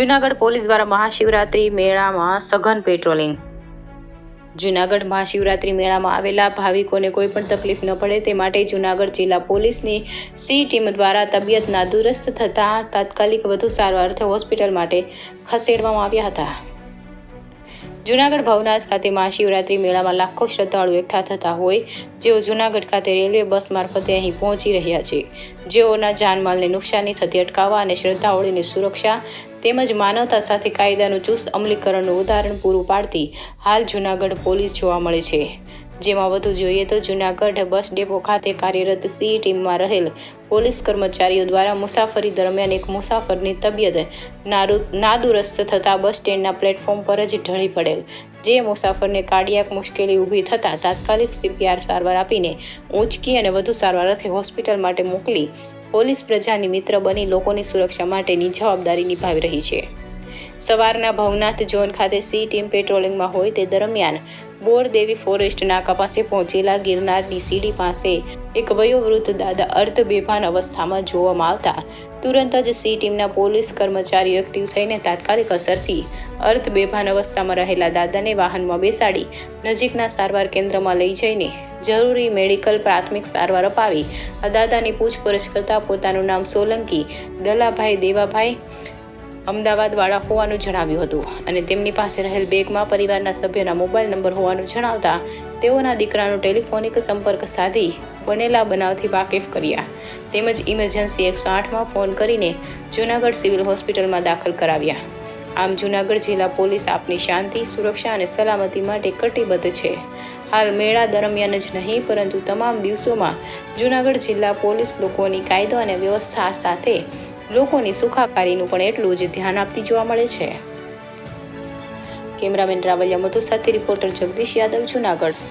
Junagadh police દ્વારા મહાશિવરાત્રી મેળામાં સઘન પેટ્રોલિંગ. જૂનાગઢ મહાશિવરાત્રી મેળામાં આવેલા ભાવિકોને કોઈ પણ તકલીફ ન પડે તે માટે જૂનાગઢ જિલ્લા પોલીસની સી ટીમ દ્વારા તબિયત નાદુરસ્ત થતાં તાત્કાલિક વધુ સારવાર અર્થે હોસ્પિટલ માટે ખસેડવામાં આવ્યા હતા. જૂનાગઢ ભવનાથ ખાતે મહાશિવરાત્રી મેળામાં લાખો શ્રદ્ધાળુ એકઠા થતા હોય જેઓ જૂનાગઢ ખાતે રેલવે બસ મારફતે અહીં પહોંચી રહ્યા છે. જેઓના જાનમાલને નુકસાની થતી અટકાવવા અને શ્રદ્ધાળુઓની સુરક્ષા તેમજ માનવતા સાથે કાયદાનું ચુસ્ત અમલીકરણનું ઉદાહરણ પૂરું પાડતી હાલ જૂનાગઢ પોલીસ જોવા મળે છે. જેમાં વધુ જોઈએ તો જૂનાગઢ બસ ડેપો ખાતે કાર્યરત સી ટીમમાં રહેલ પોલીસ કર્મચારીઓ દ્વારા મુસાફરી દરમિયાન એક મુસાફરની તબિયત નાદુરસ્ત થતાં બસ સ્ટેન્ડના પ્લેટફોર્મ પર જ ઢળી પડેલ જે મુસાફરને કાર્ડિયાક મુશ્કેલી ઊભી થતાં તાત્કાલિક CPR સારવાર આપીને ઊંચકી અને વધુ સારવાર અર્થે હોસ્પિટલ માટે મોકલી પોલીસ પ્રજાની મિત્ર બની લોકોની સુરક્ષા માટેની જવાબદારી નિભાવી રહી છે. સવારના ભવનાથ ઝોન ખાતે સી ટીમ પેટ્રોલિંગમાં હોય તે દરમિયાન બોરદેવી ફોરેસ્ટ નાકા પાસે પહોંચેલા ગિરનારની સીડી પાસે એક વયોવૃદ્ધ દાદા અર્ધ બેભાન અવસ્થામાં જોવામાં આવતા તુરંત જ સી ટીમના પોલીસ કર્મચારીઓ એક્ટિવ થઈને તાત્કાલિક અસરથી અર્ધ બેભાન અવસ્થામાં રહેલા દાદાને વાહનમાં બેસાડી નજીકના સારવાર કેન્દ્રમાં લઈ જઈને જરૂરી મેડિકલ પ્રાથમિક સારવાર અપાવી દાદાની પૂછપરછ કરતા પોતાનું નામ સોલંકી દલાભાઈ દેવાભાઈ અમદાવાદવાળા હોવાનું જણાવ્યું હતું અને તેમની પાસે રહેલ બેગમાં પરિવારના સભ્યોના મોબાઈલ નંબર હોવાનું જણાવતા તેઓના દીકરાનો ટેલિફોનિક સંપર્ક સાધી બનેલા બનાવથી વાકેફ કર્યા તેમજ ઇમરજન્સી 108માં ફોન કરીને જૂનાગઢ સિવિલ હોસ્પિટલમાં દાખલ કરાવ્યા. આમ જૂનાગઢ જિલ્લા પોલીસ આપની શાંતિ, સુરક્ષા અને સલામતી માટે કટિબદ્ધ છે. હાલ મેળા દરમિયાન જ નહીં પરંતુ તમામ દિવસોમાં જૂનાગઢ જિલ્લા પોલીસ લોકોની કાયદો અને વ્યવસ્થા સાથે લોકોની સુખાકારીનું પણ એટલું જ ધ્યાન આપતી જોવા મળે છે. કેમેરામેન રાવલિયા મધુ સાથે રિપોર્ટર જગદીશ યાદવ, જૂનાગઢ.